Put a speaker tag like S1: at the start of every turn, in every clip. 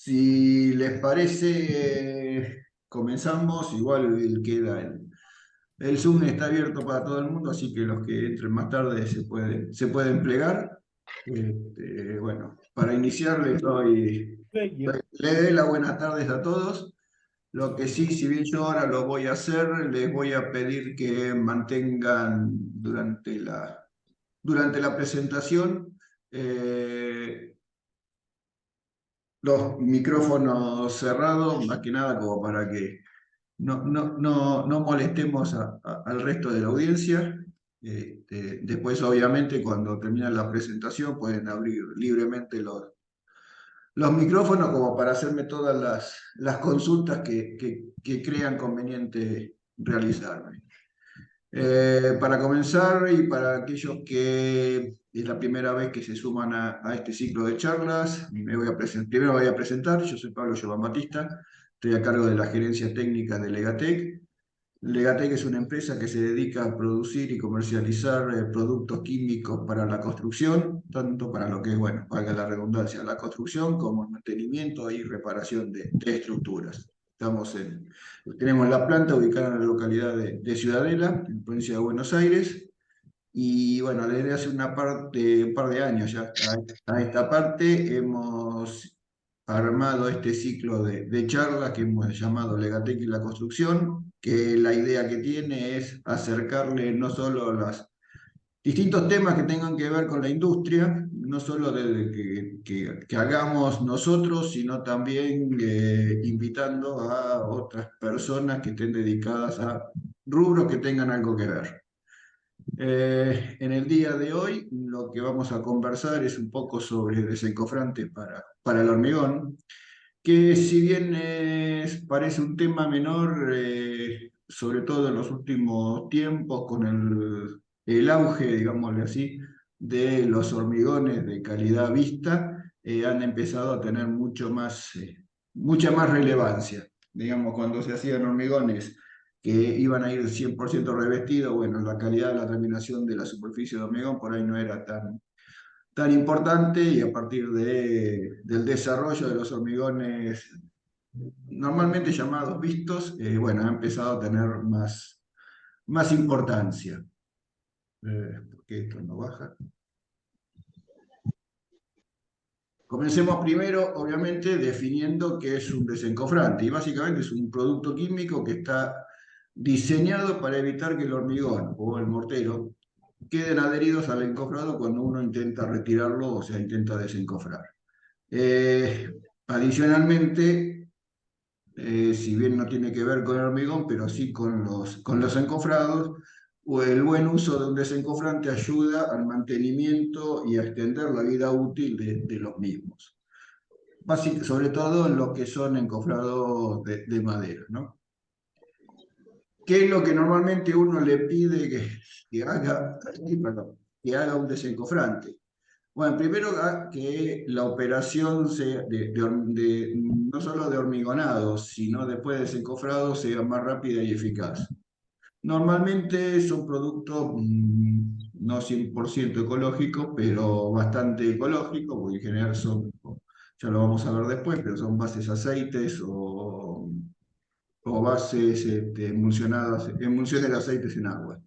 S1: Si les parece, comenzamos. Igual queda el Zoom está abierto para todo el mundo, así que los que entren más tarde se pueden plegar. Bueno, para iniciar le doy las buenas tardes a todos. Lo que sí, si bien yo ahora lo voy a hacer, les voy a pedir que mantengan durante la presentación eh, los micrófonos cerrados, más que nada como para que no molestemos al resto de la audiencia. Después, obviamente, cuando termine la presentación, pueden abrir libremente los micrófonos como para hacerme todas las consultas que crean conveniente realizarme. Para comenzar y para aquellos que es la primera vez que se suman a este ciclo de charlas, primero voy a presentar. Yo soy Pablo Giovan Batista, estoy a cargo de la gerencia técnica de Legatec. Legatec es una empresa que se dedica a producir y comercializar productos químicos para la construcción, tanto para lo que es, bueno, valga la redundancia, la construcción como el mantenimiento y reparación de estructuras. Tenemos la planta ubicada en la localidad de Ciudadela, en la provincia de Buenos Aires, y bueno, desde hace un par de años ya a esta parte hemos armado este ciclo de charlas que hemos llamado Legatec y la construcción, que la idea que tiene es acercarle no solo los distintos temas que tengan que ver con la industria, no solo que hagamos nosotros, sino también invitando a otras personas que estén dedicadas a rubros que tengan algo que ver. En el día de hoy lo que vamos a conversar es un poco sobre desencofrante para el hormigón, que si bien parece un tema menor, sobre todo en los últimos tiempos, con el auge, digámosle así, de los hormigones de calidad vista, han empezado a tener mucha más relevancia. Digamos, cuando se hacían hormigones que iban a ir 100% revestidos, bueno, la calidad de la terminación de la superficie de hormigón por ahí no era tan importante, y a partir del desarrollo de los hormigones normalmente llamados vistos, bueno, ha empezado a tener más importancia. ¿Por qué esto no baja? Comencemos primero, obviamente, definiendo qué es un desencofrante. Y básicamente es un producto químico que está diseñado para evitar que el hormigón o el mortero queden adheridos al encofrado cuando uno intenta retirarlo, o sea, intenta desencofrar. Eh, Adicionalmente, si bien no tiene que ver con el hormigón, pero sí con los encofrados, o el buen uso de un desencofrante ayuda al mantenimiento y a extender la vida útil de los mismos. Sobre todo en lo que son encofrados de madera, ¿no? ¿Qué es lo que normalmente uno le pide que haga, perdón, que haga un desencofrante? Bueno, primero que la operación sea no solo de hormigonado, sino después de desencofrado sea más rápida y eficaz. Normalmente son productos no 100% ecológicos, pero bastante ecológicos, porque en general ya lo vamos a ver después, pero son bases aceites o bases emulsiones de aceites en agua,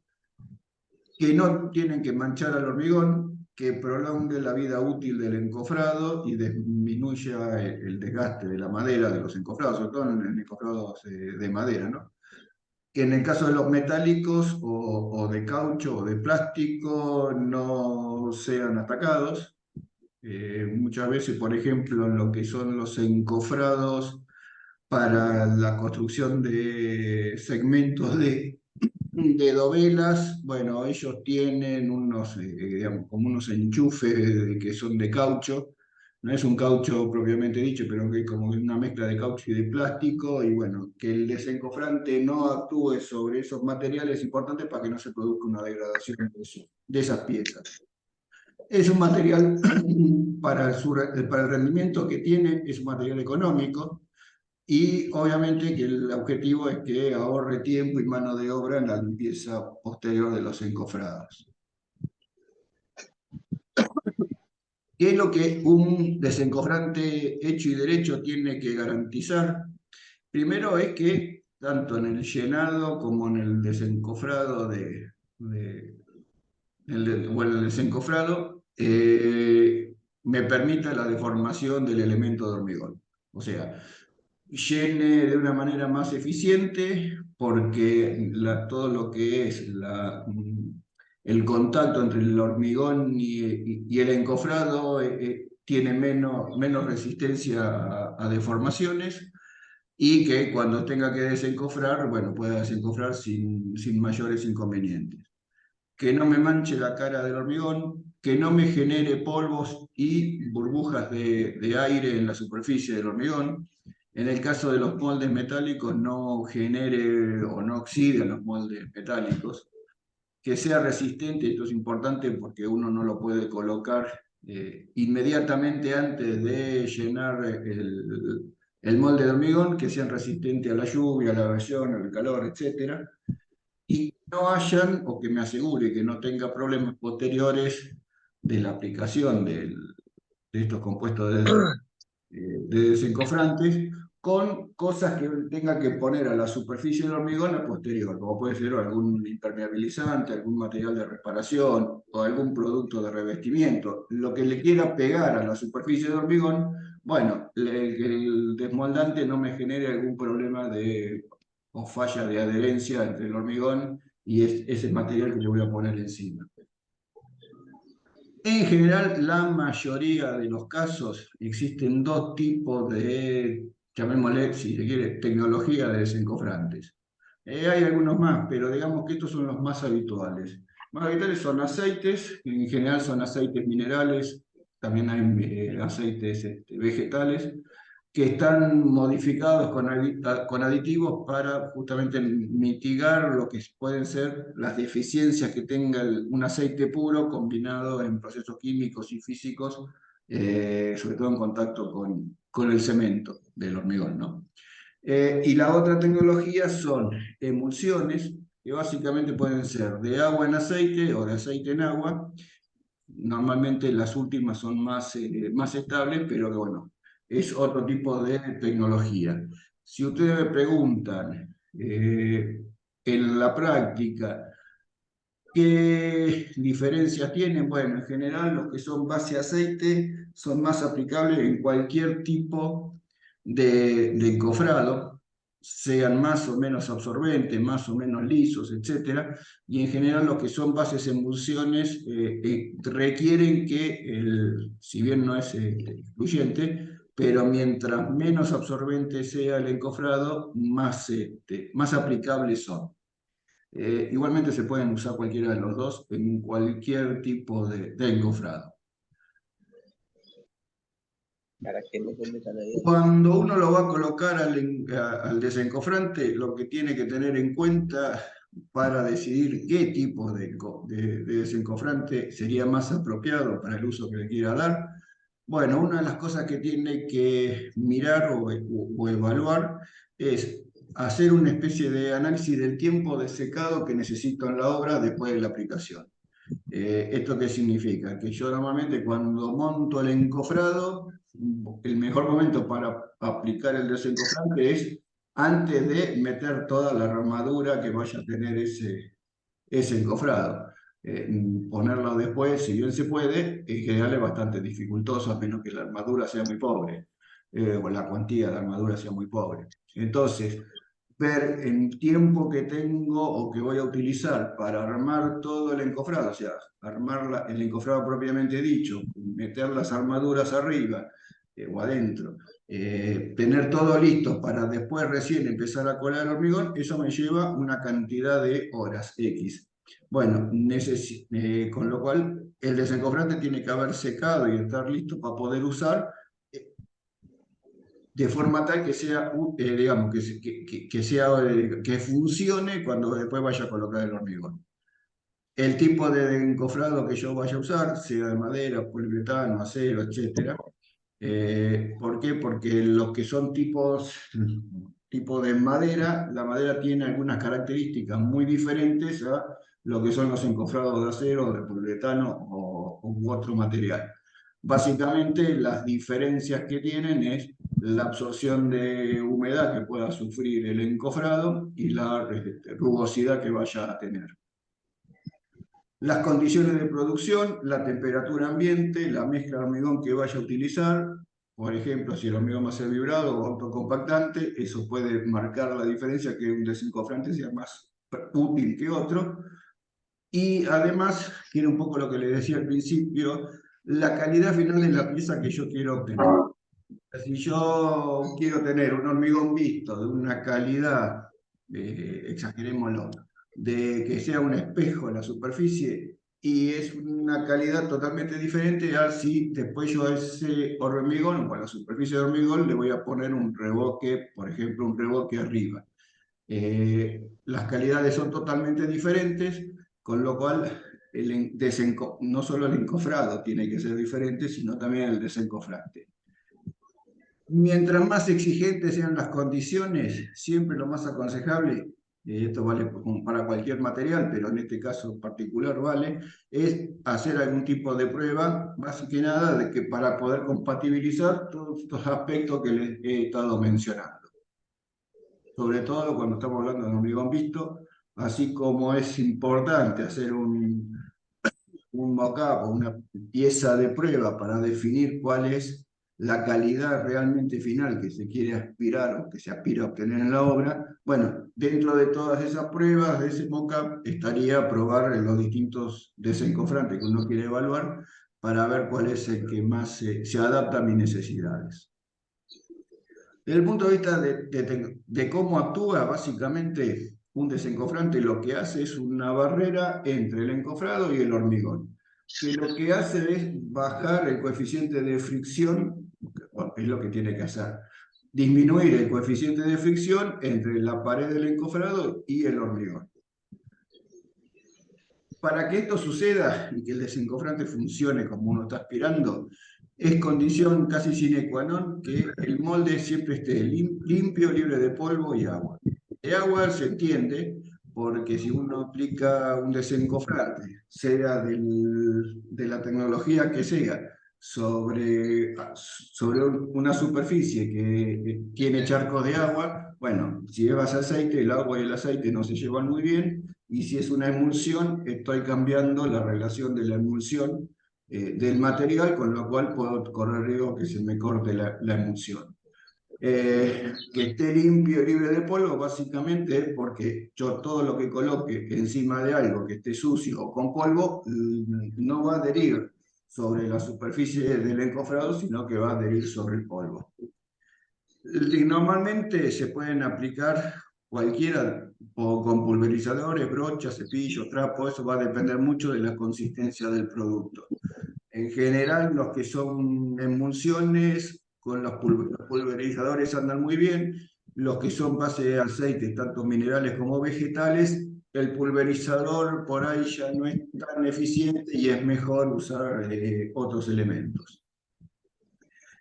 S1: que no tienen que manchar al hormigón, que prolongue la vida útil del encofrado y disminuya el desgaste de la madera de los encofrados, sobre todo en encofrados de madera, ¿no? Que en el caso de los metálicos o de caucho o de plástico no sean atacados. Muchas veces, por ejemplo, en lo que son los encofrados para la construcción de segmentos de dovelas, bueno, ellos tienen digamos, como unos enchufes que son de caucho. No es un caucho propiamente dicho, pero que es como una mezcla de caucho y de plástico, y bueno, que el desencofrante no actúe sobre esos materiales es importante para que no se produzca una degradación de esas piezas. Es un material para el rendimiento que tiene, es un material económico, y obviamente que el objetivo es que ahorre tiempo y mano de obra en la limpieza posterior de los encofrados. ¿Qué es lo que un desencofrante hecho y derecho tiene que garantizar? Primero es que tanto en el llenado como en el desencofrado de- o en el desencofrado me permita la deformación del elemento de hormigón. O sea, llene de una manera más eficiente porque todo lo que es el contacto entre el hormigón y el encofrado tiene menos resistencia a deformaciones y que cuando tenga que desencofrar, bueno, pueda desencofrar sin mayores inconvenientes. Que no me manche la cara del hormigón, que no me genere polvos y burbujas de aire en la superficie del hormigón. En el caso de los moldes metálicos, no genere o no oxide a los moldes metálicos. Que sea resistente, esto es importante porque uno no lo puede colocar inmediatamente antes de llenar el molde de hormigón, que sean resistentes a la lluvia, a la abrasión, al calor, etcétera, y que no hayan, o que me asegure que no tenga problemas posteriores de la aplicación de estos compuestos de desencofrantes con cosas que tenga que poner a la superficie del hormigón a posterior, como puede ser algún impermeabilizante, algún material de reparación o algún producto de revestimiento. Lo que le quiera pegar a la superficie del hormigón, bueno, que el desmoldante no me genere algún problema o falla de adherencia entre el hormigón y ese material que le voy a poner encima. En general, la mayoría de los casos existen dos tipos de, llamémosle, si se quiere, tecnología de desencofrantes. Hay algunos más, pero digamos que estos son los más habituales. Más habituales son aceites, que en general son aceites minerales, también hay aceites vegetales, que están modificados con aditivos para justamente mitigar lo que pueden ser las deficiencias que tenga un aceite puro combinado en procesos químicos y físicos, sobre todo en contacto con el cemento del hormigón, ¿no? Y la otra tecnología son emulsiones, que básicamente pueden ser de agua en aceite o de aceite en agua. Normalmente las últimas son más estables, pero que bueno, es otro tipo de tecnología. Si ustedes me preguntan en la práctica, ¿qué diferencias tienen? Bueno, en general los que son base aceite son más aplicables en cualquier tipo de encofrado, sean más o menos absorbentes, más o menos lisos, etcétera. Y en general los que son bases emulsiones requieren que, si bien no es excluyente, pero mientras menos absorbente sea el encofrado, más aplicables son. Igualmente se pueden usar cualquiera de los dos en cualquier tipo de encofrado.
S2: para que no se metan ahí.
S1: Cuando uno lo va a colocar al desencofrante, lo que tiene que tener en cuenta para decidir qué tipo de desencofrante sería más apropiado para el uso que le quiera dar, bueno, una de las cosas que tiene que mirar o evaluar es hacer una especie de análisis del tiempo de secado que necesito en la obra después de la aplicación. ¿Esto qué significa? Que yo normalmente cuando monto el encofrado, el mejor momento para aplicar el desencofrante es antes de meter toda la armadura que vaya a tener ese encofrado. Ponerlo después, si bien se puede, en general es bastante dificultoso, a menos que la armadura sea muy pobre, o la cuantía de armadura sea muy pobre. Entonces, ver el tiempo que tengo o que voy a utilizar para armar todo el encofrado, o sea, armar el encofrado propiamente dicho, meter las armaduras arriba o adentro, tener todo listo para después recién empezar a colar el hormigón, eso me lleva una cantidad de horas X. Bueno, con lo cual el desencofrante tiene que haber secado y estar listo para poder usar de forma tal que sea, digamos, que funcione cuando después vaya a colocar el hormigón. El tipo de encofrado que yo vaya a usar, sea de madera, poliuretano, acero, etcétera. ¿Por qué? Porque los que son tipo de madera, la madera tiene algunas características muy diferentes a lo que son los encofrados de acero, de poliuretano u otro material. Básicamente las diferencias que tienen es la absorción de humedad que pueda sufrir el encofrado y la rugosidad que vaya a tener. Las condiciones de producción, la temperatura ambiente, la mezcla de hormigón que vaya a utilizar, por ejemplo, si el hormigón va a ser vibrado o autocompactante, eso puede marcar la diferencia, que un desencofrante sea más útil que otro. Y además, que era un poco lo que le decía al principio, la calidad final de la pieza que yo quiero obtener. Si yo quiero tener un hormigón visto de una calidad, exagerémoslo, de que sea un espejo en la superficie, y es una calidad totalmente diferente a si después yo a ese hormigón o a la superficie de hormigón le voy a poner un revoque, por ejemplo, un revoque arriba. Las calidades son totalmente diferentes, con lo cual no solo el encofrado tiene que ser diferente, sino también el desencofrante. Mientras más exigentes sean las condiciones, siempre lo más aconsejable, esto vale para cualquier material, pero en este caso particular vale, es hacer algún tipo de prueba, más que nada, de que para poder compatibilizar todos estos aspectos que les he estado mencionando. Sobre todo cuando estamos hablando de hormigón visto, así como es importante hacer un mock-up o una pieza de prueba para definir cuál es la calidad realmente final que se quiere aspirar o que se aspira a obtener en la obra. Bueno, dentro de todas esas pruebas, de ese mock-up, estaría probar los distintos desencofrantes que uno quiere evaluar para ver cuál es el que más se adapta a mis necesidades. Desde el punto de vista de cómo actúa, básicamente un desencofrante lo que hace es una barrera entre el encofrado y el hormigón, que lo que hace es bajar el coeficiente de fricción, bueno, es lo que tiene que hacer, disminuir el coeficiente de fricción entre la pared del encofrado y el hormigón. Para que esto suceda y que el desencofrante funcione como uno está aspirando, es condición casi sine qua non que el molde siempre esté limpio, libre de polvo y agua. De agua se entiende porque si uno aplica un desencofrante, sea de la tecnología que sea, sobre una superficie que tiene charcos de agua, bueno, si llevas aceite, el agua y el aceite no se llevan muy bien, y si es una emulsión, estoy cambiando la relación de la emulsión del material, con lo cual puedo correr riesgo que se me corte la emulsión. Que esté limpio y libre de polvo, básicamente es porque yo todo lo que coloque encima de algo que esté sucio o con polvo, no va a adherir sobre la superficie del encofrado, sino que va a adherir sobre el polvo. Normalmente se pueden aplicar cualquiera, o con pulverizadores, brochas, cepillos, trapos, eso va a depender mucho de la consistencia del producto. En general, los que son emulsiones, con los pulverizadores andan muy bien. Los que son base de aceites, tanto minerales como vegetales, el pulverizador por ahí ya no es tan eficiente y es mejor usar otros elementos.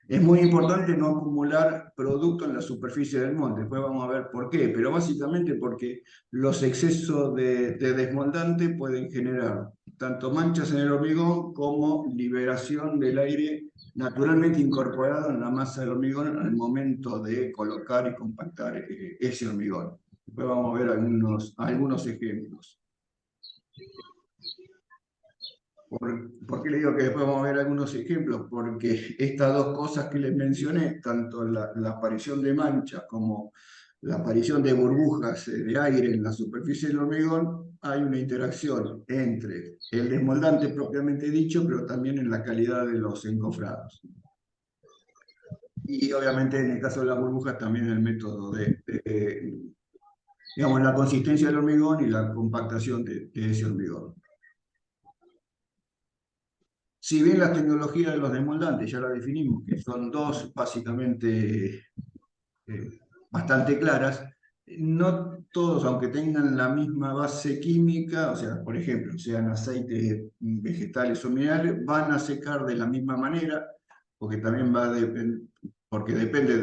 S1: Es muy importante no acumular producto en la superficie del molde, después vamos a ver por qué, pero básicamente porque los excesos de desmoldante pueden generar tanto manchas en el hormigón como liberación del aire naturalmente incorporado en la masa del hormigón al momento de colocar y compactar ese hormigón. Después vamos a ver algunos ejemplos. ¿Por qué le digo que después vamos a ver algunos ejemplos? Porque estas dos cosas que les mencioné, tanto la aparición de manchas como la aparición de burbujas de aire en la superficie del hormigón, hay una interacción entre el desmoldante propiamente dicho, pero también en la calidad de los encofrados. Y obviamente en el caso de las burbujas también el método digamos, la consistencia del hormigón y la compactación de ese hormigón. Si bien las tecnologías de los desmoldantes ya la definimos, que son dos básicamente bastante claras, no todos, aunque tengan la misma base química, o sea, por ejemplo, sean aceites vegetales o minerales, van a secar de la misma manera, porque también porque depende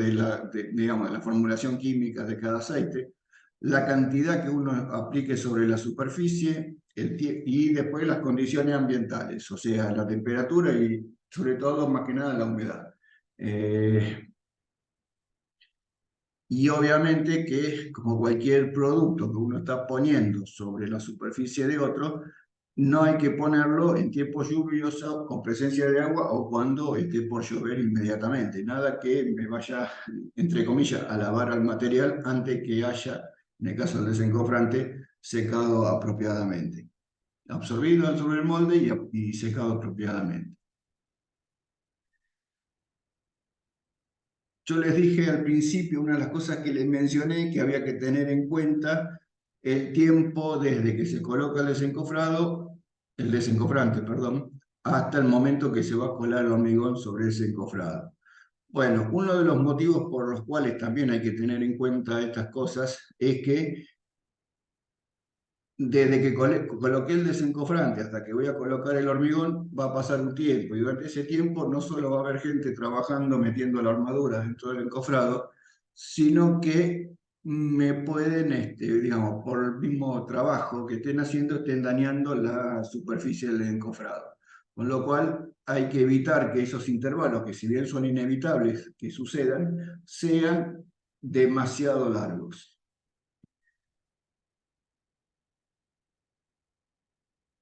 S1: digamos, de la formulación química de cada aceite, la cantidad que uno aplique sobre la superficie y después las condiciones ambientales, o sea, la temperatura y sobre todo más que nada la humedad. Y obviamente que, como cualquier producto que uno está poniendo sobre la superficie de otro, no hay que ponerlo en tiempo lluvioso con presencia de agua o cuando esté por llover inmediatamente. Nada que me vaya, entre comillas, a lavar al material antes que haya, en el caso del desencofrante, secado apropiadamente. Absorbido sobre el molde y secado apropiadamente. Yo les dije al principio, una de las cosas que les mencioné, que había que tener en cuenta el tiempo desde que se coloca el desencofrante, perdón, hasta el momento que se va a colar el hormigón sobre ese encofrado. Bueno, uno de los motivos por los cuales también hay que tener en cuenta estas cosas es que desde que coloqué el desencofrante hasta que voy a colocar el hormigón, va a pasar un tiempo. Y durante ese tiempo no solo va a haber gente trabajando metiendo la armadura dentro del encofrado, sino que me pueden, digamos, por el mismo trabajo que estén haciendo, estén dañando la superficie del encofrado. Con lo cual hay que evitar que esos intervalos, que si bien son inevitables que sucedan, sean demasiado largos.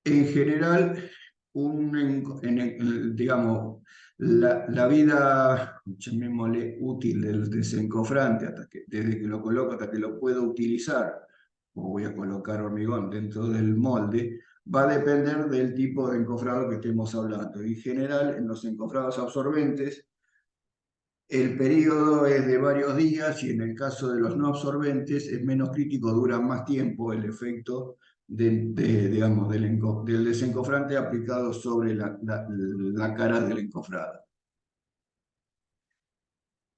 S1: En general, digamos, la vida, llamémosle, útil del desencofrante, desde que lo coloco hasta que lo puedo utilizar, o voy a colocar hormigón dentro del molde, va a depender del tipo de encofrado que estemos hablando. En general, en los encofrados absorbentes, el periodo es de varios días y en el caso de los no absorbentes es menos crítico, dura más tiempo el efecto digamos, del desencofrante aplicado sobre la cara del encofrado.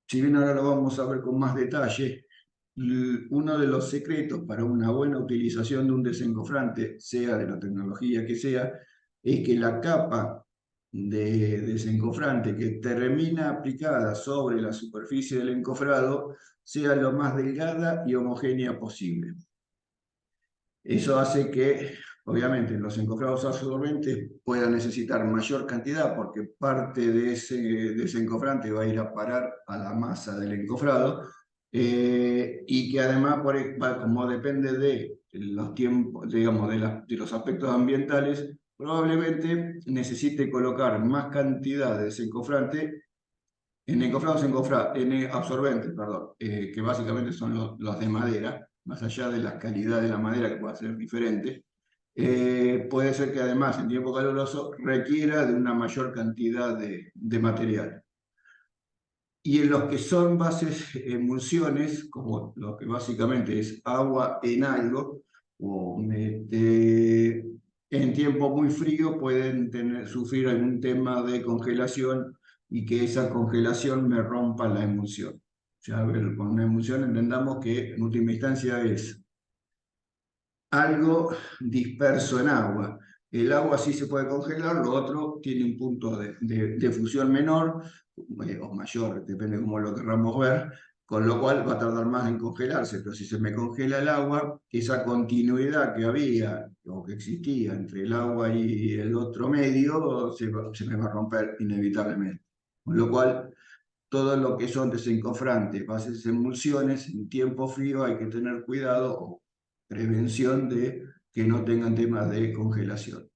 S1: Si bien ahora lo vamos a ver con más detalle, uno de los secretos para una buena utilización de un desencofrante, sea de la tecnología que sea, es que la capa de desencofrante que termina aplicada sobre la superficie del encofrado sea lo más delgada y homogénea posible. Eso hace que, obviamente, los encofrados absorbentes puedan necesitar mayor cantidad porque parte de ese desencofrante va a ir a parar a la masa del encofrado y que además, como depende de los tiempos, digamos, de los aspectos ambientales, probablemente necesite colocar más cantidad de desencofrante en absorbentes, perdón, que básicamente son los de madera, más allá de la calidad de la madera que pueda ser diferente, puede ser que además en tiempo caluroso requiera de una mayor cantidad de material. Y en los que son bases emulsiones, como lo que básicamente es agua en algo, o en tiempo muy frío pueden sufrir algún tema de congelación y que esa congelación me rompa la emulsión. Ya, a ver, con una emulsión entendamos que en última instancia es algo disperso en agua. El agua sí se puede congelar, lo otro tiene un punto de fusión menor o mayor, depende de cómo lo querramos ver, con lo cual va a tardar más en congelarse, pero si se me congela el agua, esa continuidad que había o que existía entre el agua y el otro medio se me va a romper inevitablemente. Con lo cual, todo lo que son desencofrantes, bases emulsiones, en tiempo frío hay que tener cuidado o prevención de que no tengan temas de congelación.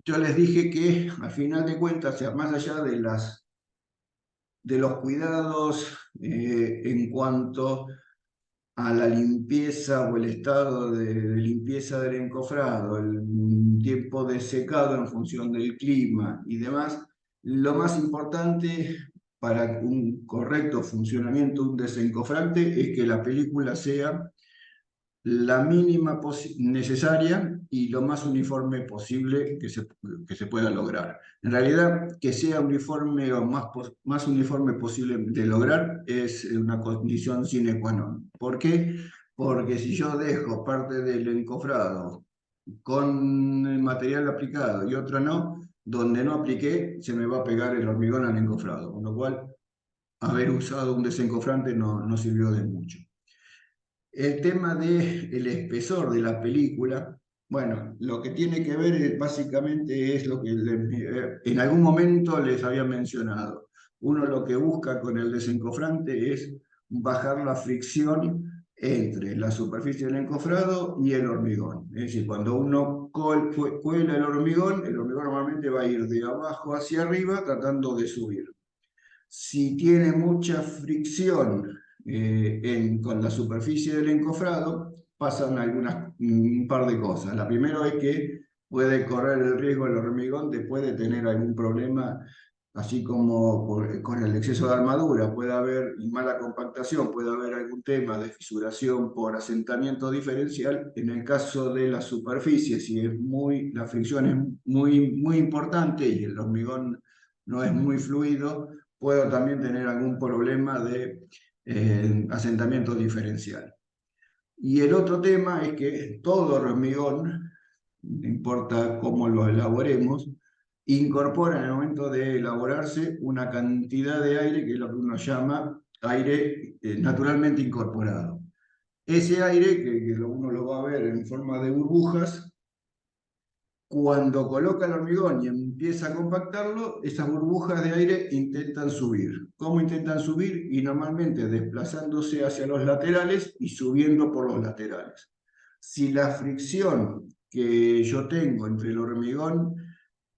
S1: Yo les dije que al final de cuentas, o sea, más allá de los cuidados en cuanto a la limpieza o el estado de limpieza del encofrado, el tiempo de secado en función del clima y demás, lo más importante para un correcto funcionamiento de un desencofrante es que la película sea la mínima necesaria y lo más uniforme posible que se pueda lograr. En realidad, que sea uniforme o más uniforme posible de lograr es una condición sine qua non. ¿Por qué? Porque si yo dejo parte del encofrado con el material aplicado y otro no, donde no apliqué se me va a pegar el hormigón al encofrado, con lo cual haber usado un desencofrante no sirvió de mucho. El tema del espesor de la película Bueno, lo que tiene que ver básicamente es lo que en algún momento les había mencionado. Uno lo que busca con el desencofrante es bajar la fricción entre la superficie del encofrado y el hormigón. Es decir, cuando uno cuela el hormigón normalmente va a ir de abajo hacia arriba tratando de subir. Si tiene mucha fricción con la superficie del encofrado, pasan un par de cosas. La primera es que puede correr el riesgo el hormigón después de tener algún problema, así como con el exceso de armadura, puede haber mala compactación, puede haber algún tema de fisuración por asentamiento diferencial. En el caso de la superficie, si la fricción es muy importante y el hormigón no es muy fluido, puedo también tener algún problema de asentamiento diferencial. Y el otro tema es que todo hormigón, no importa cómo lo elaboremos, incorpora en el momento de elaborarse una cantidad de aire que es lo que uno llama aire naturalmente incorporado. Ese aire, que uno lo va a ver en forma de burbujas, cuando coloca el hormigón y empieza a compactarlo, esas burbujas de aire intentan subir. ¿Cómo intentan subir? Y normalmente desplazándose hacia los laterales y subiendo por los laterales. Si la fricción que yo tengo entre el hormigón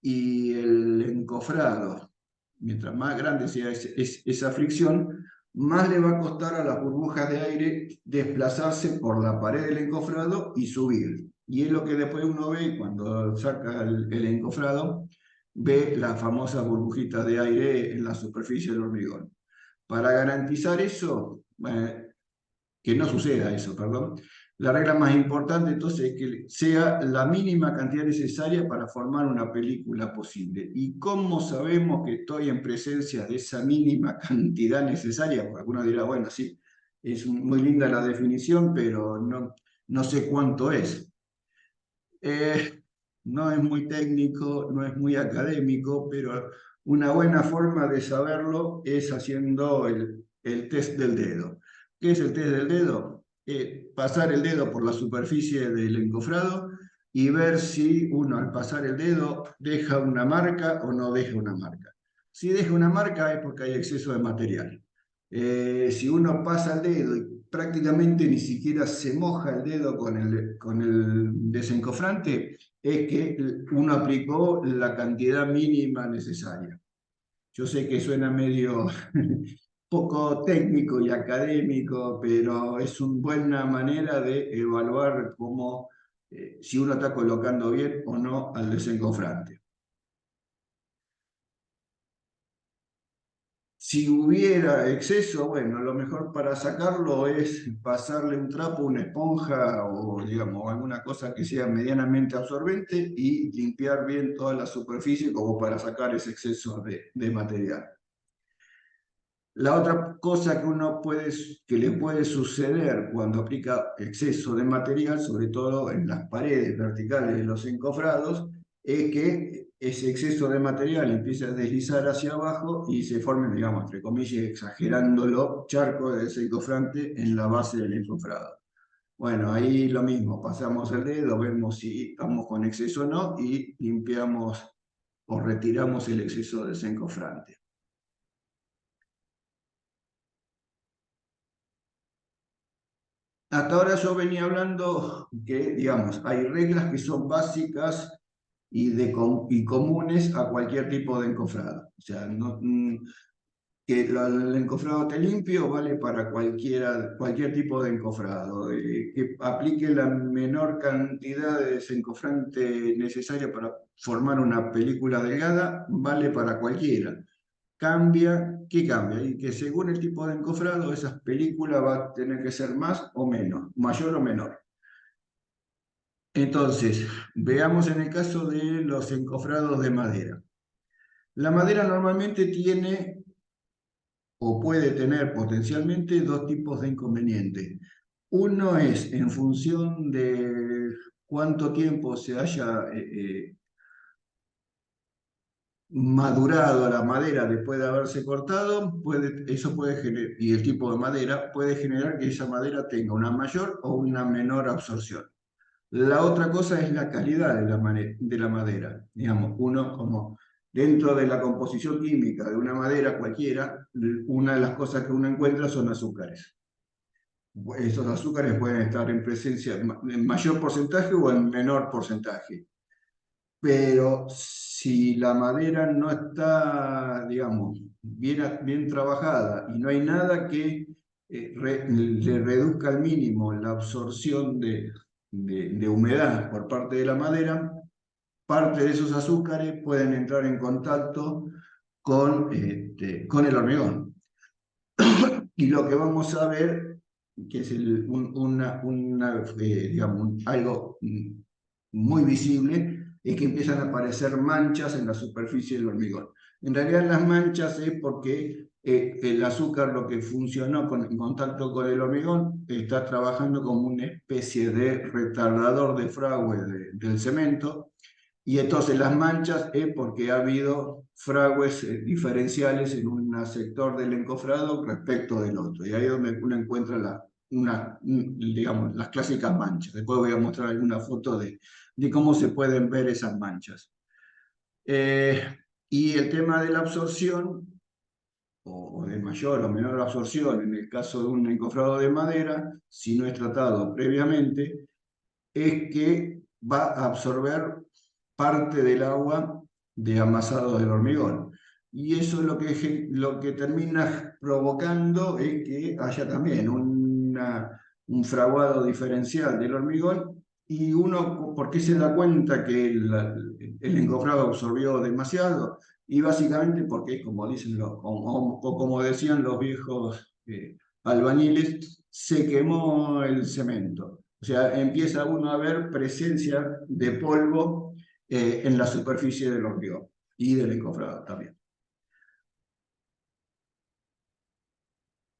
S1: y el encofrado, mientras más grande sea esa fricción, más le va a costar a las burbujas de aire desplazarse por la pared del encofrado y subir. Y es lo que después uno ve cuando saca el encofrado, ve las famosas burbujitas de aire en la superficie del hormigón. Para garantizar eso, que no suceda eso, perdón, la regla más importante entonces es que sea la mínima cantidad necesaria para formar una película posible. ¿Y cómo sabemos que estoy en presencia de esa mínima cantidad necesaria? Porque alguno dirá, bueno, sí, es muy linda la definición, pero no sé cuánto es. No es muy técnico, no es muy académico, pero una buena forma de saberlo es haciendo el test del dedo. ¿Qué es el test del dedo? Pasar el dedo por la superficie del encofrado y ver si uno al pasar el dedo deja una marca o no deja una marca. Si deja una marca es porque hay exceso de material. Si uno pasa el dedo y prácticamente ni siquiera se moja el dedo con el desencofrante, es que uno aplicó la cantidad mínima necesaria. Yo sé que suena medio poco técnico y académico, pero es una buena manera de evaluar si uno está colocando bien o no al desencofrante. Si hubiera exceso, bueno, lo mejor para sacarlo es pasarle un trapo, una esponja o, digamos, alguna cosa que sea medianamente absorbente y limpiar bien toda la superficie como para sacar ese exceso de material. La otra cosa que le puede suceder cuando aplica exceso de material, sobre todo en las paredes verticales de los encofrados, es que ese exceso de material empieza a deslizar hacia abajo y se formen, digamos, entre comillas, exagerándolo, charcos de desencofrante en la base del encofrado. Bueno, ahí lo mismo, pasamos el dedo, vemos si estamos con exceso o no y limpiamos o retiramos el exceso de desencofrante. Hasta ahora yo venía hablando que, digamos, hay reglas que son básicas y comunes a cualquier tipo de encofrado. O sea, que el encofrado esté limpio vale para cualquier tipo de encofrado. Que aplique la menor cantidad de desencofrante necesaria para formar una película delgada vale para cualquiera. ¿Qué cambia? Y que según el tipo de encofrado, esas películas va a tener que ser más o menos, mayor o menor. Entonces, veamos en el caso de los encofrados de madera. La madera normalmente tiene o puede tener potencialmente dos tipos de inconvenientes. Uno es en función de cuánto tiempo se haya madurado la madera después de haberse cortado, eso puede generar, y el tipo de madera puede generar que esa madera tenga una mayor o una menor absorción. La otra cosa es la calidad de la madera. Digamos, uno como dentro de la composición química de una madera cualquiera, una de las cosas que uno encuentra son azúcares. Esos azúcares pueden estar en presencia en mayor porcentaje o en menor porcentaje. Pero si la madera no está, digamos, bien trabajada y no hay nada que le reduzca al mínimo la absorción de humedad por parte de la madera, parte de esos azúcares pueden entrar en contacto con el hormigón. Y lo que vamos a ver, que es digamos, algo muy visible, es que empiezan a aparecer manchas en la superficie del hormigón. En realidad las manchas es porque el azúcar, lo que funcionó en contacto con el hormigón, está trabajando como una especie de retardador de fragüe del cemento, y entonces las manchas es porque ha habido fragües diferenciales en un sector del encofrado respecto del otro. Y ahí es donde uno encuentra digamos, las clásicas manchas. Después voy a mostrar alguna foto de cómo se pueden ver esas manchas. Y el tema de la absorción, o de mayor o menor absorción, en el caso de un encofrado de madera, si no es tratado previamente, es que va a absorber parte del agua de amasado del hormigón. Y eso es lo que termina provocando es que haya también un fraguado diferencial del hormigón, y uno, ¿por qué se da cuenta que el encofrado absorbió demasiado? Y básicamente porque, como dicen o como decían los viejos albañiles, se quemó el cemento. O sea, empieza uno a ver presencia de polvo en la superficie del hormigón y del encofrado también.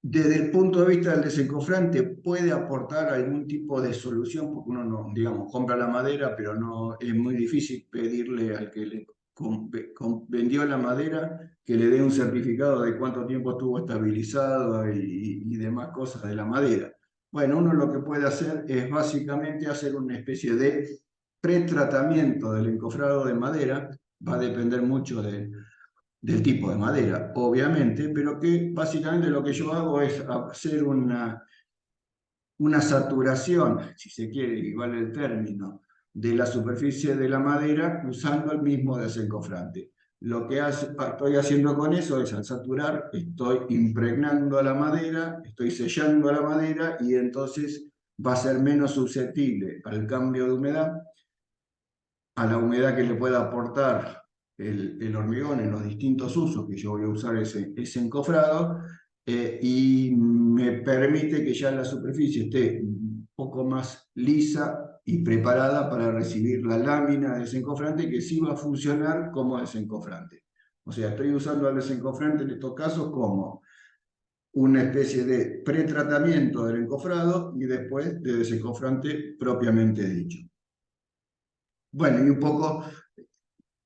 S1: Desde el punto de vista del desencofrante, puede aportar algún tipo de solución, porque uno no, digamos, compra la madera, pero no es muy difícil pedirle al que le vendió la madera que le dé un certificado de cuánto tiempo estuvo estabilizado y demás cosas de la madera. Bueno, uno lo que puede hacer es básicamente hacer una especie de pretratamiento del encofrado de madera. Va a depender mucho del tipo de madera, obviamente, pero que básicamente lo que yo hago es hacer una saturación, si se quiere, y vale el término, de la superficie de la madera usando el mismo desencofrante. Lo que estoy haciendo con eso es, al saturar, estoy impregnando a la madera, estoy sellando a la madera, y entonces va a ser menos susceptible al cambio de humedad, a la humedad que le pueda aportar el hormigón en los distintos usos que yo voy a usar ese encofrado, y me permite que ya la superficie esté un poco más lisa y preparada para recibir la lámina de desencofrante, que sí va a funcionar como desencofrante. O sea, estoy usando al desencofrante en estos casos como una especie de pretratamiento del encofrado y después de desencofrante propiamente dicho. Bueno, y un poco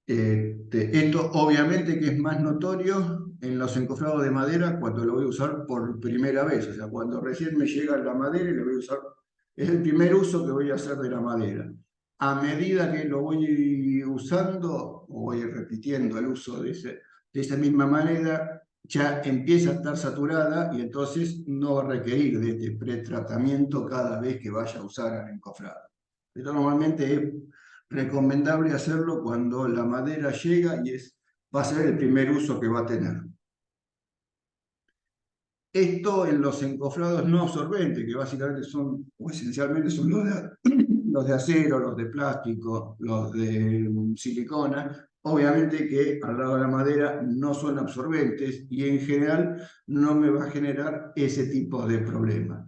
S1: esto obviamente que es más notorio en los encofrados de madera cuando lo voy a usar por primera vez, o sea, cuando recién me llega la madera y lo voy a usar, es el primer uso que voy a hacer de la madera. A medida que lo voy usando, o voy repitiendo el uso de esa misma madera, ya empieza a estar saturada y entonces no va a requerir de este pretratamiento cada vez que vaya a usar el encofrado. Esto normalmente es recomendable hacerlo cuando la madera llega y va a ser el primer uso que va a tener. Esto en los encofrados no absorbentes, que básicamente son, o esencialmente son los de acero, los de plástico, los de silicona, obviamente que al lado de la madera no son absorbentes y en general no me va a generar ese tipo de problema.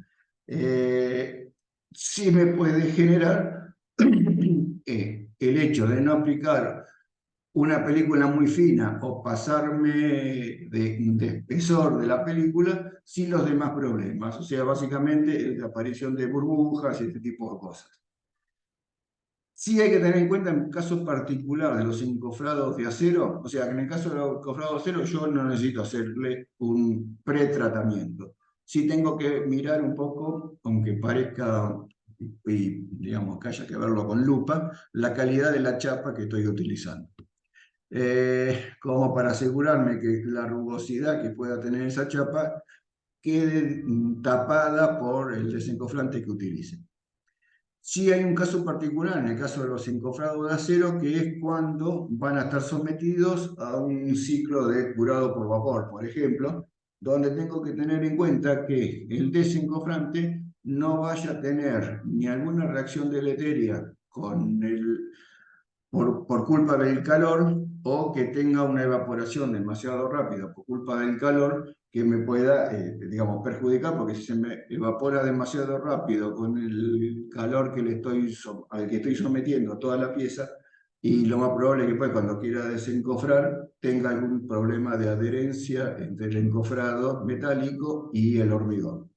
S1: Sí me puede generar el hecho de no aplicar una película muy fina o pasarme de espesor de la película sin los demás problemas. O sea, básicamente la aparición de burbujas y este tipo de cosas. Sí hay que tener en cuenta en un caso particular de los encofrados de acero, o sea, que en el caso de los encofrados de acero yo no necesito hacerle un pretratamiento. Sí tengo que mirar un poco, aunque parezca digamos que haya que verlo con lupa, la calidad de la chapa que estoy utilizando. Como para asegurarme que la rugosidad que pueda tener esa chapa quede tapada por el desencofrante que utilice. Sí hay un caso particular, en el caso de los encofrados de acero, que es cuando van a estar sometidos a un ciclo de curado por vapor, por ejemplo, donde tengo que tener en cuenta que el desencofrante no vaya a tener ni alguna reacción deleteria con por culpa del calor, o que tenga una evaporación demasiado rápida por culpa del calor que me pueda, digamos, perjudicar, porque si se me evapora demasiado rápido con el calor que al que estoy sometiendo a toda la pieza, y lo más probable es que pues, cuando quiera desencofrar tenga algún problema de adherencia entre el encofrado metálico y el hormigón.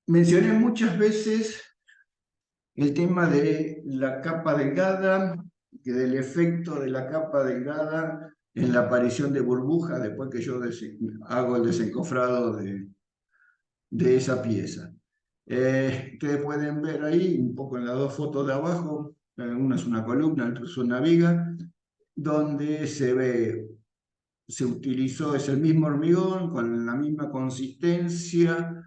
S1: Mencioné muchas veces el tema de la capa delgada, que del efecto de la capa delgada en la aparición de burbujas después que yo hago el desencofrado de esa pieza. Ustedes pueden ver ahí, un poco en las dos fotos de abajo, una es una columna, otra es una viga, donde se ve, se utilizó, es el mismo hormigón, con la misma consistencia,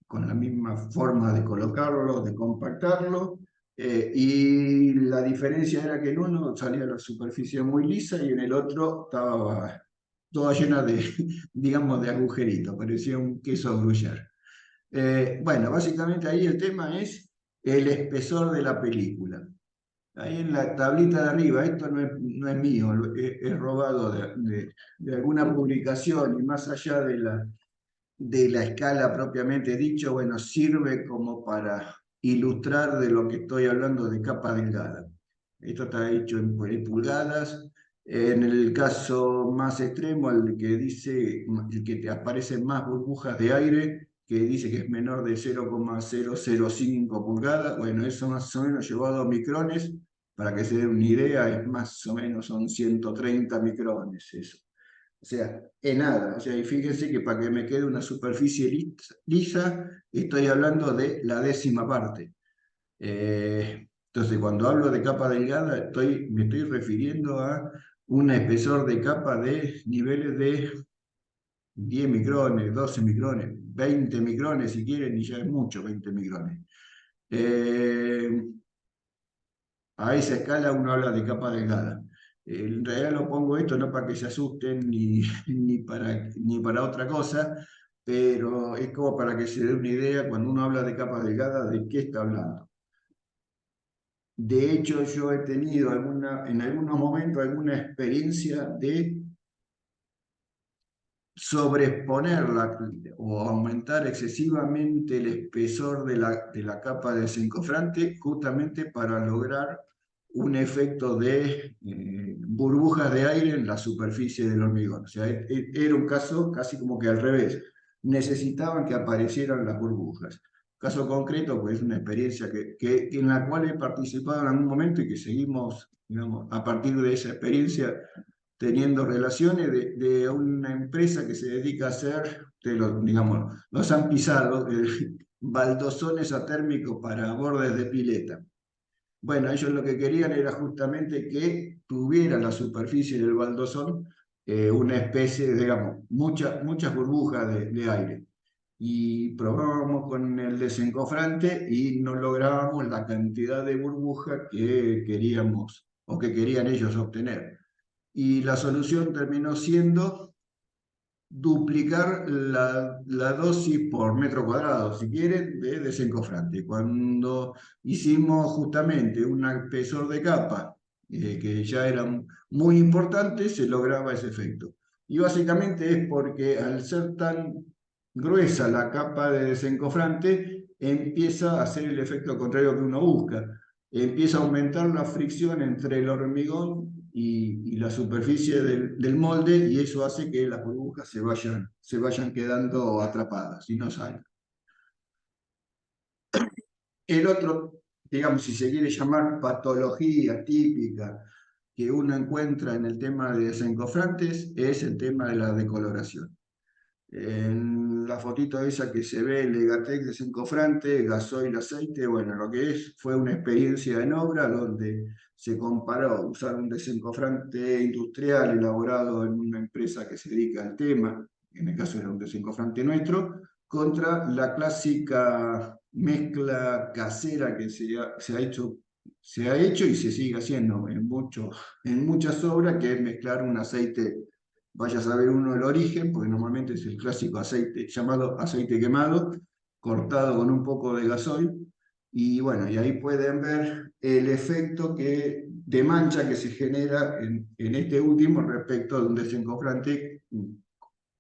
S1: con la misma forma de colocarlo, de compactarlo, y la diferencia era que en uno salía la superficie muy lisa y en el otro estaba toda llena de, digamos, de agujeritos, parecía un queso gruyère. Bueno, básicamente ahí el tema es el espesor de la película. Ahí en la tablita de arriba, esto no es mío, es robado de alguna publicación, y más allá de la escala propiamente dicho, bueno, sirve como para ilustrar de lo que estoy hablando de capa delgada. Esto está hecho en pulgadas. En el caso más extremo, el que dice, el que te aparecen más burbujas de aire, que dice que es menor de 0,005 pulgadas, bueno, eso más o menos llevado a micrones, para que se den una idea, es más o menos son 130 micrones eso. O sea, es nada. O sea, y fíjense que para que me quede una superficie lisa, estoy hablando de la décima parte. Entonces, cuando hablo de capa delgada, me estoy refiriendo a un espesor de capa de niveles de 10 micrones, 12 micrones, 20 micrones si quieren, y ya es mucho, 20 micrones. Eh, a esa escala uno habla de capa delgada. En realidad lo pongo esto no para que se asusten ni para otra cosa, pero es como para que se dé una idea cuando uno habla de capa delgada de qué está hablando. De hecho, yo he tenido en algunos momentos alguna experiencia de sobreexponerla o aumentar excesivamente el espesor de la capa de desencofrante, justamente para lograr un efecto de burbujas de aire en la superficie del hormigón. O sea, era un caso casi como que al revés. Necesitaban que aparecieran las burbujas. Caso concreto, pues es una experiencia en la cual he participado en algún momento y que seguimos, digamos, a partir de esa experiencia teniendo relaciones de una empresa que se dedica a hacer, digamos, los han pisado, baldosones atérmicos para bordes de pileta. Bueno, ellos lo que querían era justamente que tuviera la superficie del baldosón una especie, digamos, muchas burbujas de aire. Y probábamos con el desencofrante y no lográbamos la cantidad de burbujas que queríamos o que querían ellos obtener. Y la solución terminó siendo duplicar la dosis por metro cuadrado, si quieren, de desencofrante. Cuando hicimos justamente un espesor de capa, que ya era muy importante, se lograba ese efecto. Y básicamente es porque al ser tan gruesa la capa de desencofrante, empieza a hacer el efecto contrario que uno busca. Empieza a aumentar la fricción entre el hormigón y la superficie del molde, y eso hace que las burbujas se vayan quedando atrapadas y no salen. El otro, digamos, si se quiere llamar patología típica que uno encuentra en el tema de desencofrantes, es el tema de la decoloración. En la fotito esa que se ve, el Legatec desencofrante, gasoil, aceite, bueno, lo que fue una experiencia en obra donde se comparó usar un desencofrante industrial elaborado en una empresa que se dedica al tema, en el caso era un desencofrante nuestro, contra la clásica mezcla casera que se ha hecho y se sigue haciendo en muchas obras, que es mezclar un aceite. Vaya a saber uno el origen, porque normalmente es el clásico aceite llamado aceite quemado, cortado con un poco de gasoil. Y bueno, y ahí pueden ver el efecto de mancha que se genera en este último respecto de un desencofrante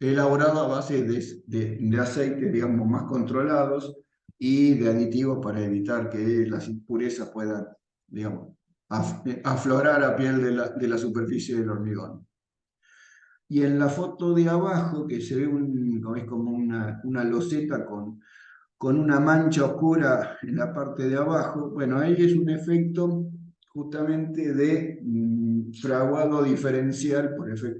S1: elaborado a base de aceites, digamos, más controlados y de aditivos para evitar que las impurezas puedan, digamos, aflorar a piel de la superficie del hormigón. Y en la foto de abajo, que se ve es como una loseta con una mancha oscura en la parte de abajo, bueno, ahí es un efecto justamente de fraguado diferencial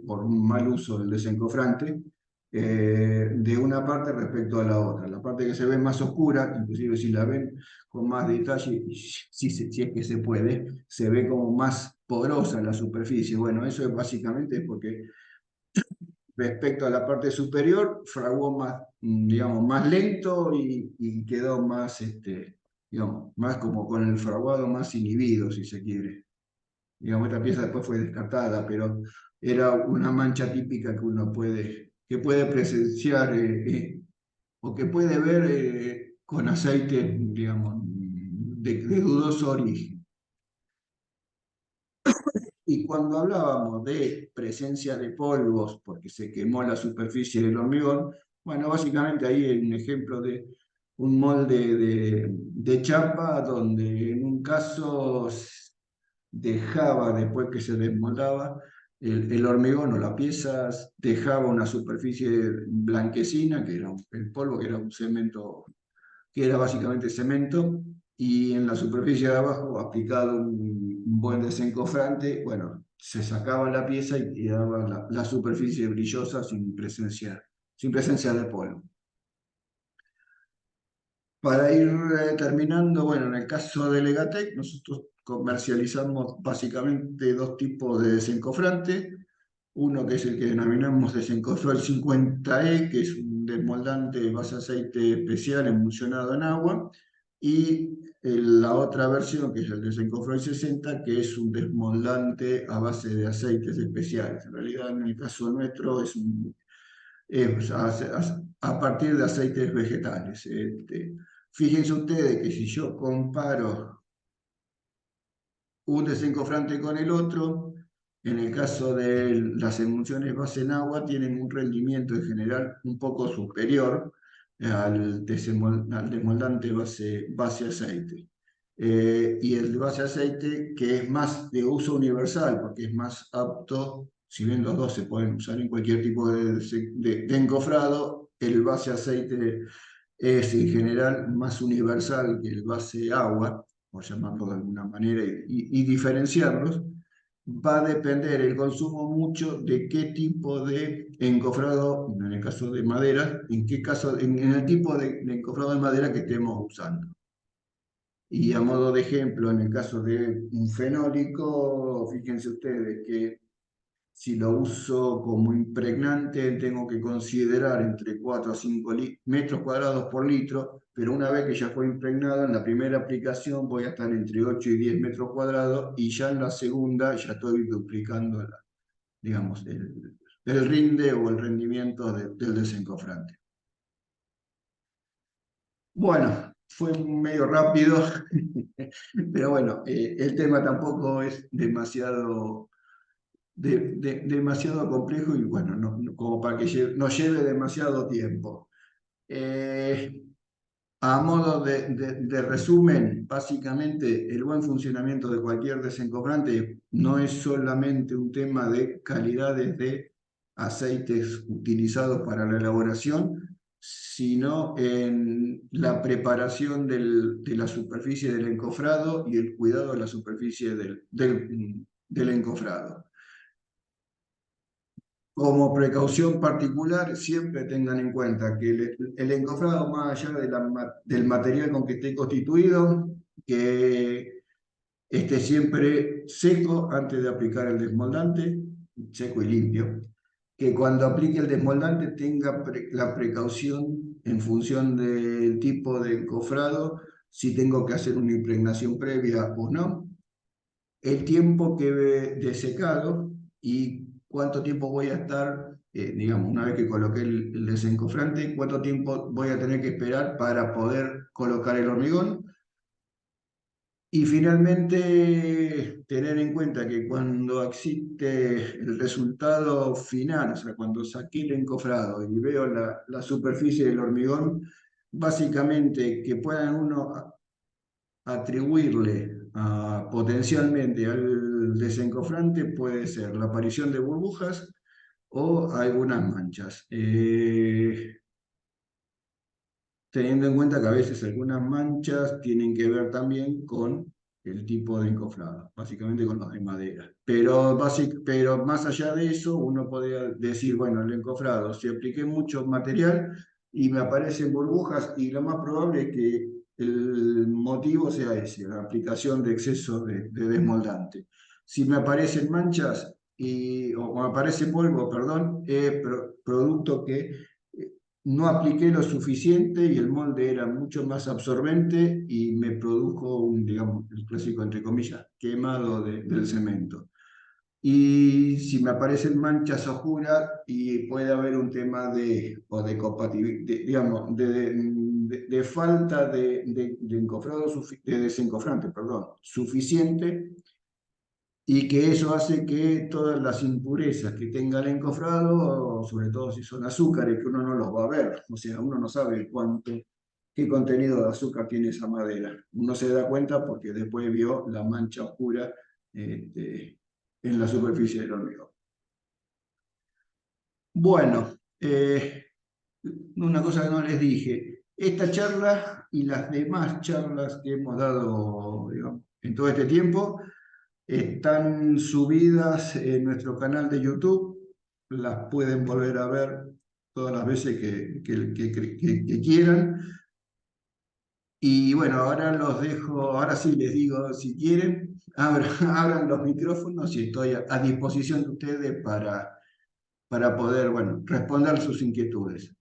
S1: por un mal uso del desencofrante, de una parte respecto a la otra. La parte que se ve más oscura, inclusive si la ven con más detalle, si es que se puede, se ve como más porosa la superficie. Bueno, eso es básicamente porque respecto a la parte superior, fraguó más, digamos, más lento y quedó más, digamos, más como con el fraguado más inhibido, si se quiere. Digamos, esta pieza después fue descartada, pero era una mancha típica que puede presenciar o que puede ver con aceite, digamos, de dudoso origen. Y cuando hablábamos de presencia de polvos, porque se quemó la superficie del hormigón, bueno, básicamente ahí hay un ejemplo de un molde de chapa, donde en un caso dejaba, después que se desmoldaba, el hormigón o la pieza dejaba una superficie blanquecina, que era el polvo, que era un cemento, que era básicamente cemento, y en la superficie de abajo, aplicado un buen desencofrante, bueno, se sacaba la pieza y quedaba la superficie brillosa sin presencia de polvo. Para ir terminando, bueno, en el caso de Legatec, nosotros comercializamos básicamente dos tipos de desencofrante. Uno que es el que denominamos desencofrol 50E, que es un desmoldante base aceite especial emulsionado en agua, y la otra versión, que es el desencofrol 60, que es un desmoldante a base de aceites especiales. En realidad, en el caso nuestro, es a partir de aceites vegetales. Fíjense ustedes que si yo comparo un desencofrante con el otro, en el caso de las emulsiones base en agua, tienen un rendimiento en general un poco superior al desmoldante base aceite. Y el de base aceite, que es más de uso universal, porque es más apto, si bien los dos se pueden usar en cualquier tipo de encofrado, el base aceite es en general más universal que el base agua, por llamarlo de alguna manera, y diferenciarlos, va a depender el consumo mucho de qué tipo de encofrado, en el caso de madera, en qué caso, en el tipo de encofrado de madera que estemos usando. Y a modo de ejemplo, en el caso de un fenólico, fíjense ustedes que si lo uso como impregnante, tengo que considerar entre 4 a 5 metros cuadrados por litro, pero una vez que ya fue impregnado, en la primera aplicación voy a estar entre 8 y 10 metros cuadrados y ya en la segunda ya estoy duplicando digamos, el rinde o el rendimiento del desencofrante. Bueno, fue medio rápido, pero bueno, el tema tampoco es demasiado complejo y bueno, como para que nos lleve demasiado tiempo. Eh, a modo de resumen, básicamente el buen funcionamiento de cualquier desencofrante no es solamente un tema de calidades de aceites utilizados para la elaboración, sino en la preparación de la superficie del encofrado y el cuidado de la superficie del encofrado. Como precaución particular, siempre tengan en cuenta que el encofrado, más allá de del material con que esté constituido, que esté siempre seco antes de aplicar el desmoldante, seco y limpio. Que cuando aplique el desmoldante tenga la precaución en función del tipo de encofrado, si tengo que hacer una impregnación previa o no, el tiempo que de secado y cuánto tiempo voy a estar, digamos, una vez que coloqué el desencofrante, cuánto tiempo voy a tener que esperar para poder colocar el hormigón. Y finalmente, tener en cuenta que cuando existe el resultado final, o sea, cuando saqué el encofrado y veo la superficie del hormigón, básicamente que puedan uno atribuirle potencialmente al desencofrante puede ser la aparición de burbujas o algunas manchas. Teniendo en cuenta que a veces algunas manchas tienen que ver también con el tipo de encofrado, básicamente con los de madera. Pero más allá de eso, uno podría decir, bueno, el encofrado, si apliqué mucho material y me aparecen burbujas, y lo más probable es que el motivo sea ese, la aplicación de exceso de desmoldante. Si me aparecen manchas o me aparece polvo, perdón, es producto que no apliqué lo suficiente y el molde era mucho más absorbente y me produjo un, digamos, el clásico, entre comillas, quemado del cemento. Y si me aparecen manchas oscuras y puede haber un tema o de compatibilidad, digamos, de falta de encofrado, de desencofrante, perdón, suficiente, y que eso hace que todas las impurezas que tenga el encofrado, sobre todo si son azúcares, que uno no los va a ver, o sea, uno no sabe qué contenido de azúcar tiene esa madera. Uno se da cuenta porque después vio la mancha oscura en la superficie del hormigón. Bueno, una cosa que no les dije, esta charla y las demás charlas que hemos dado, digamos, en todo este tiempo, están subidas en nuestro canal de YouTube, las pueden volver a ver todas las veces que quieran. Y bueno, ahora los dejo, ahora sí les digo, si quieren, abran los micrófonos y estoy a disposición de ustedes para poder, bueno, responder sus inquietudes.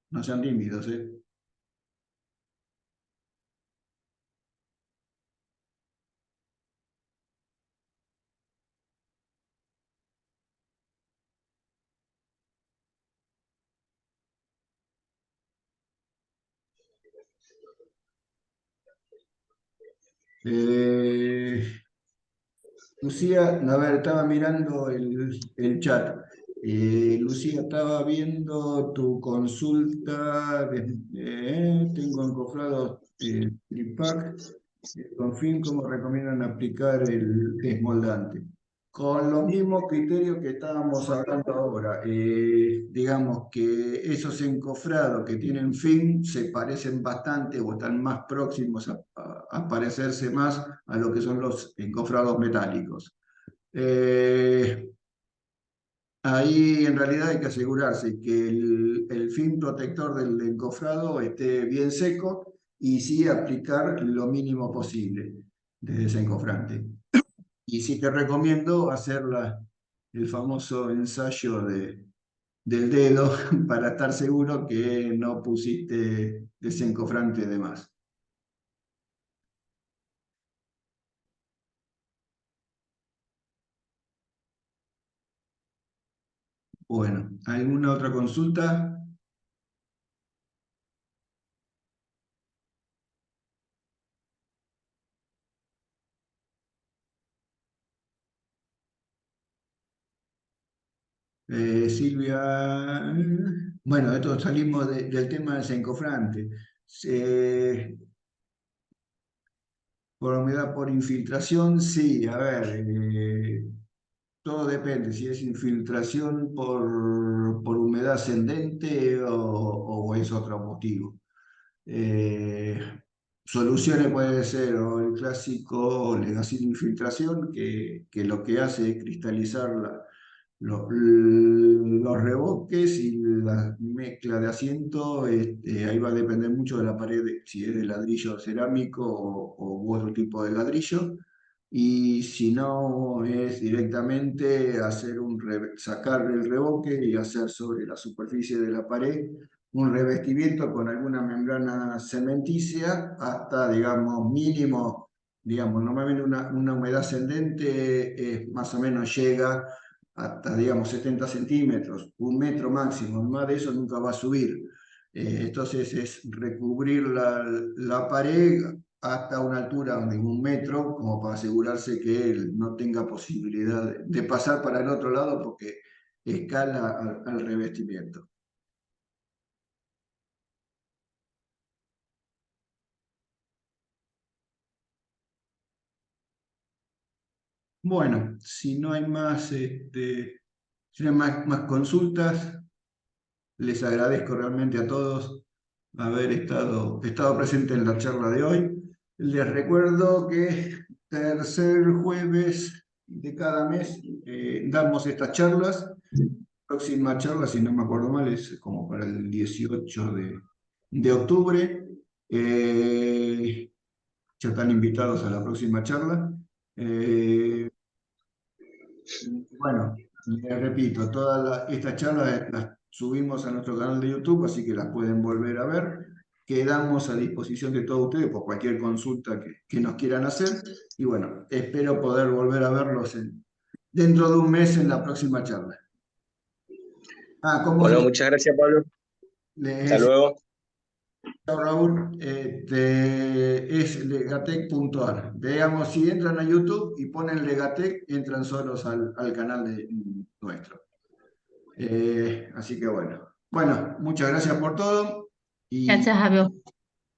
S1: No sean tímidos, ¿eh? Eh, Lucía, a ver, estaba mirando el chat. Lucía, estaba viendo tu consulta. Tengo encofrado tripack. Confín cómo recomiendan aplicar el desmoldante. Con los mismos criterios que estábamos hablando ahora, digamos que esos encofrados que tienen fin se parecen bastante o están más próximos a parecerse más a lo que son los encofrados metálicos. Eh, Ahí en realidad hay que asegurarse que el fin protector del encofrado esté bien seco y sí aplicar lo mínimo posible de desencofrante. Y sí te recomiendo hacer el famoso ensayo del dedo para estar seguro que no pusiste desencofrante de más. Bueno, ¿alguna otra consulta? Silvia, bueno, de esto salimos del tema del desencofrante. Por humedad, por infiltración, sí, a ver, todo depende, si es infiltración por humedad humedad ascendente o es otro motivo. Eh, Soluciones puede ser o el clásico legacil infiltración, que lo que hace es cristalizar los revoques y la mezcla de asiento. Ahí va a depender mucho de la pared, si es de ladrillo cerámico u otro tipo de ladrillo. Y si no, es directamente sacar el revoque y hacer sobre la superficie de la pared un revestimiento con alguna membrana cementicia hasta, digamos, mínimo, digamos, normalmente una humedad ascendente más o menos llega hasta, digamos, 70 centímetros, 1 metro máximo, más de eso nunca va a subir. Entonces es recubrir la pared hasta una altura de 1 metro, como para asegurarse que él no tenga posibilidad de pasar para el otro lado porque escala al revestimiento. Bueno, si no hay más, si no hay más consultas, les agradezco realmente a todos haber estado presente en la charla de hoy. Les recuerdo que tercer jueves de cada mes damos estas charlas. Próxima charla, si no me acuerdo mal, es como para el 18 de octubre. Ya están invitados a la próxima charla. Eh, bueno, les repito, todas estas charlas las subimos a nuestro canal de YouTube, así que las pueden volver a ver. Quedamos a disposición de todos ustedes por cualquier consulta que nos quieran hacer. Y bueno, espero poder volver a verlos dentro de un mes en la próxima charla. ¿Cómo
S2: Bueno, muchas gracias, Pablo. Hasta
S1: les
S2: luego.
S1: Raúl? Es legatec.ar. Veamos, si entran a YouTube y ponen Legatec, entran solos al canal nuestro. Así que bueno. Bueno, muchas gracias por todo y,
S3: Gracias, Javier.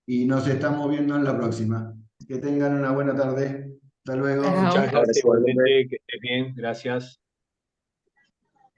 S1: y nos estamos viendo en la próxima. Que tengan una buena tarde. Hasta luego.
S4: Muchas
S3: Chao.
S4: gracias
S2: Abrazo,
S4: igualmente, que estés bien, gracias.